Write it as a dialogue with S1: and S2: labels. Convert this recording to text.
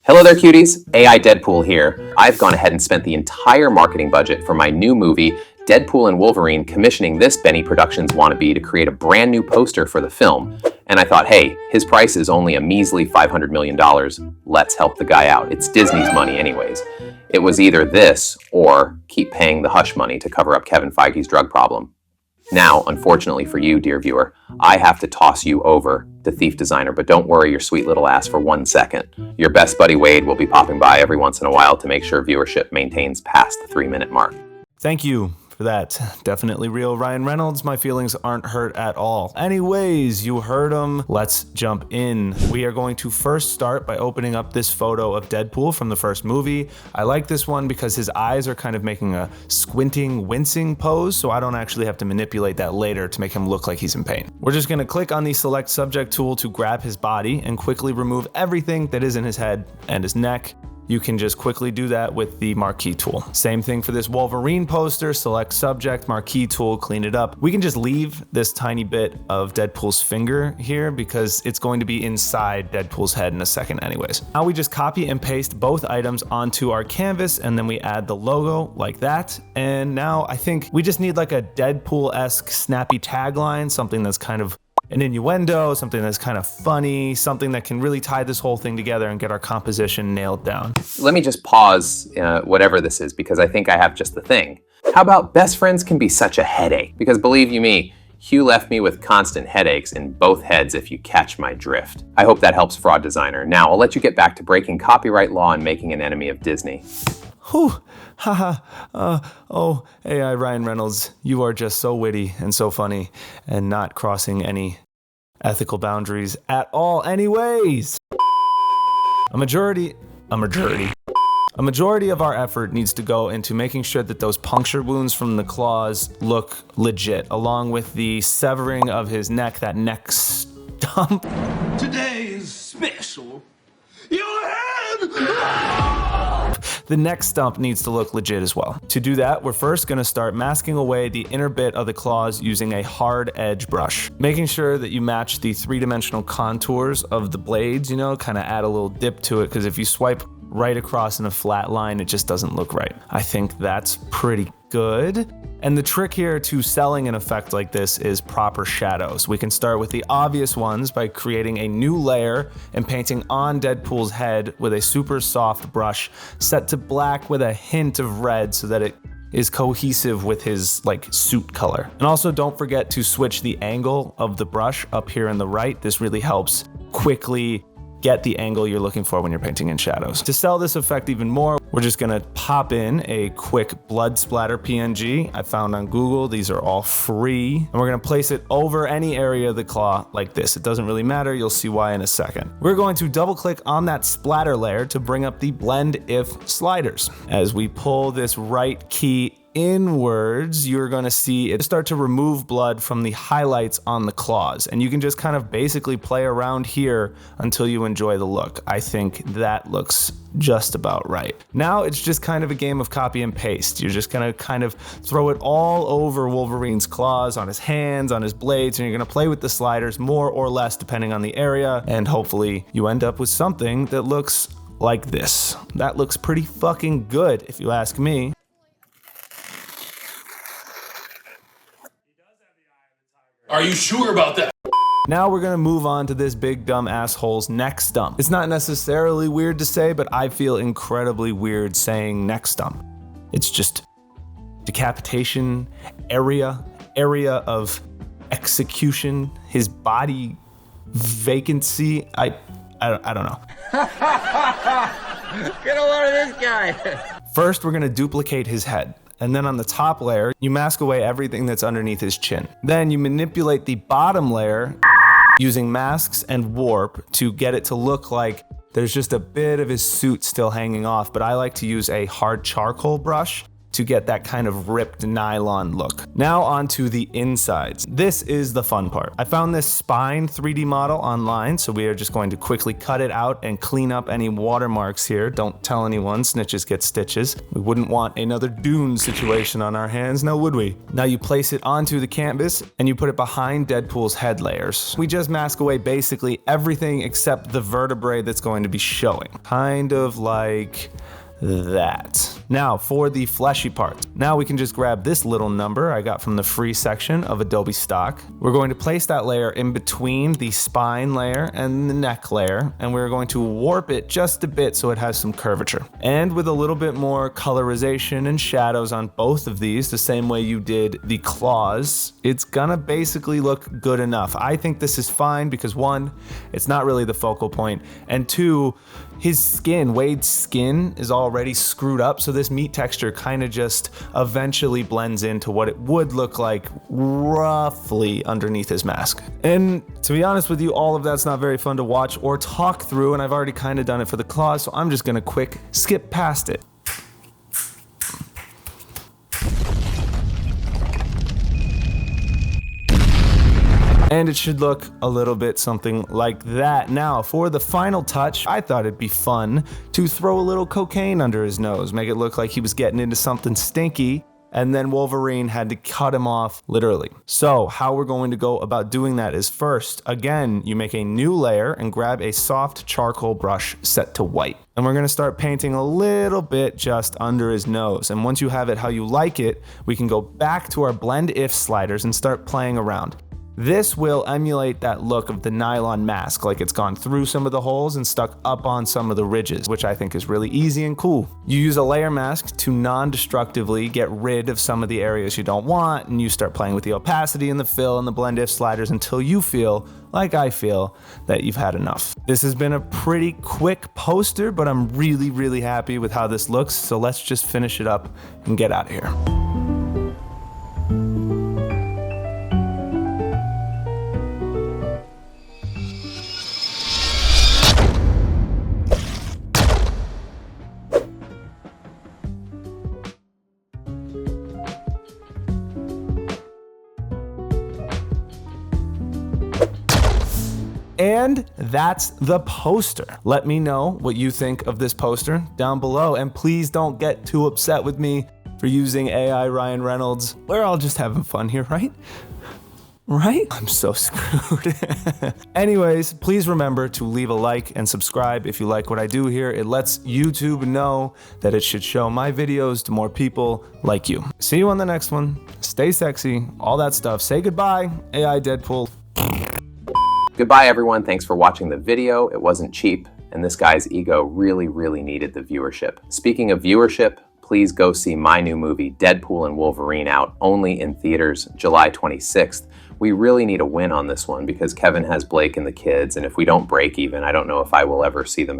S1: Hello there, cuties. AI Deadpool here. I've gone ahead and spent the entire marketing budget for my new movie, Deadpool and Wolverine, commissioning this Benny Productions wannabe to create a brand new poster for the film. And I thought, hey, his price is only a measly $500 million. Let's help the guy out. It's Disney's money anyways. It was either this or keep paying the hush money to cover up Kevin Feige's drug problem. Now, unfortunately for you, dear viewer, I have to toss you over to Thief Designer, but don't worry your sweet little ass for 1 second. Your best buddy Wade will be popping by every once in a while to make sure viewership maintains past the 3-minute mark.
S2: Thank you for that. Definitely real, Ryan Reynolds. My feelings aren't hurt at all. Anyways, you heard him. Let's jump in. We are going to first start by opening up this photo of Deadpool from the first movie. I like this one because his eyes are kind of making a squinting, wincing pose, so I don't actually have to manipulate that later to make him look like he's in pain. We're just gonna click on the select subject tool to grab his body and quickly remove everything that is in his head and his neck. You can just quickly do that with the marquee tool. Same thing for this Wolverine poster, select subject, marquee tool, clean it up. We can just leave this tiny bit of Deadpool's finger here because it's going to be inside Deadpool's head in a second anyways. Now we just copy and paste both items onto our canvas and then we add the logo like that. And now I think we just need like a Deadpool-esque snappy tagline, something that's kind of an innuendo, something that's kind of funny, something that can really tie this whole thing together and get our composition nailed down.
S1: Let me just pause whatever this is because I think I have just the thing. How about best friends can be such a headache? Because believe you me, Hugh left me with constant headaches in both heads if you catch my drift. I hope that helps, Fraud Designer. Now I'll let you get back to breaking copyright law and making an enemy of Disney.
S2: Whew, haha, oh, AI Ryan Reynolds, you are just so witty and so funny and not crossing any ethical boundaries at all. Anyways, a majority of our effort needs to go into making sure that those puncture wounds from the claws look legit, along with the severing of his neck, that neck stump.
S3: Today is special. Your head!
S2: The neck stump needs to look legit as well. To do that, we're first gonna start masking away the inner bit of the claws using a hard edge brush. Making sure that you match the three-dimensional contours of the blades, you know, kind of add a little dip to it, because if you swipe right across in a flat line, it just doesn't look right. I think that's pretty good. And the trick here to selling an effect like this is proper shadows. We can start with the obvious ones by creating a new layer and painting on Deadpool's head with a super soft brush set to black with a hint of red so that it is cohesive with his like suit color. And also don't forget to switch the angle of the brush up here in the right. This really helps quickly get the angle you're looking for when you're painting in shadows. To sell this effect even more, we're just gonna pop in a quick blood splatter PNG I found on Google. These are all free. And we're gonna place it over any area of the claw like this. It doesn't really matter, you'll see why in a second. We're going to double click on that splatter layer to bring up the blend if sliders. As we pull this right key inwards, you're gonna see it start to remove blood from the highlights on the claws. And you can just kind of basically play around here until you enjoy the look. I think that looks just about right. Now it's just kind of a game of copy and paste. You're just gonna kind of throw it all over Wolverine's claws, on his hands, on his blades, and you're gonna play with the sliders more or less depending on the area. And hopefully you end up with something that looks like this. That looks pretty fucking good if you ask me.
S3: Are you sure about that?
S2: Now we're gonna move on to this big dumb asshole's neck stump. It's not necessarily weird to say, but I feel incredibly weird saying neck stump. It's just decapitation, area of execution, his body vacancy. I don't know.
S4: Get a load of this guy.
S2: First, we're gonna duplicate his head. And then on the top layer, you mask away everything that's underneath his chin. Then you manipulate the bottom layer using masks and warp to get it to look like there's just a bit of his suit still hanging off, but I like to use a hard charcoal brush to get that kind of ripped nylon look. Now onto the insides. This is the fun part. I found this spine 3D model online, so we are just going to quickly cut it out and clean up any watermarks here. Don't tell anyone, snitches get stitches. We wouldn't want another Dune situation on our hands, now would we? Now you place it onto the canvas and you put it behind Deadpool's head layers. We just mask away basically everything except the vertebrae that's going to be showing. Kind of like that. Now for the fleshy part. Now we can just grab this little number I got from the free section of Adobe Stock. We're going to place that layer in between the spine layer and the neck layer, and we're going to warp it just a bit so it has some curvature. And with a little bit more colorization and shadows on both of these, the same way you did the claws, it's gonna basically look good enough. I think this is fine because one, it's not really the focal point, and two, his skin, Wade's skin, is already screwed up, so this meat texture kind of just eventually blends into what it would look like roughly underneath his mask. And to be honest with you, all of that's not very fun to watch or talk through, and I've already kind of done it for the claws, so I'm just gonna quick skip past it. And it should look a little bit something like that. Now, for the final touch, I thought it'd be fun to throw a little cocaine under his nose, make it look like he was getting into something stinky, and then Wolverine had to cut him off, literally. So, how we're going to go about doing that is first, again, you make a new layer and grab a soft charcoal brush set to white. And we're gonna start painting a little bit just under his nose. And once you have it how you like it, we can go back to our blend if sliders and start playing around. This will emulate that look of the nylon mask, like it's gone through some of the holes and stuck up on some of the ridges, which I think is really easy and cool. You use a layer mask to non-destructively get rid of some of the areas you don't want, and you start playing with the opacity and the fill and the blend if sliders until you feel, like I feel, that you've had enough. This has been a pretty quick poster, but I'm really, really happy with how this looks, so let's just finish it up and get out of here. And that's the poster. Let me know what you think of this poster down below, and please don't get too upset with me for using AI Ryan Reynolds. We're all just having fun here, right? Right? I'm so screwed. Anyways, please remember to leave a like and subscribe if you like what I do here. It lets YouTube know that it should show my videos to more people like you. See you on the next one. Stay sexy, all that stuff. Say goodbye, AI Deadpool.
S1: Goodbye everyone, thanks for watching the video. It wasn't cheap, and this guy's ego really, really needed the viewership. Speaking of viewership, please go see my new movie, Deadpool and Wolverine, out only in theaters July 26th. We really need a win on this one because Kevin has Blake and the kids, and if we don't break even, I don't know if I will ever see them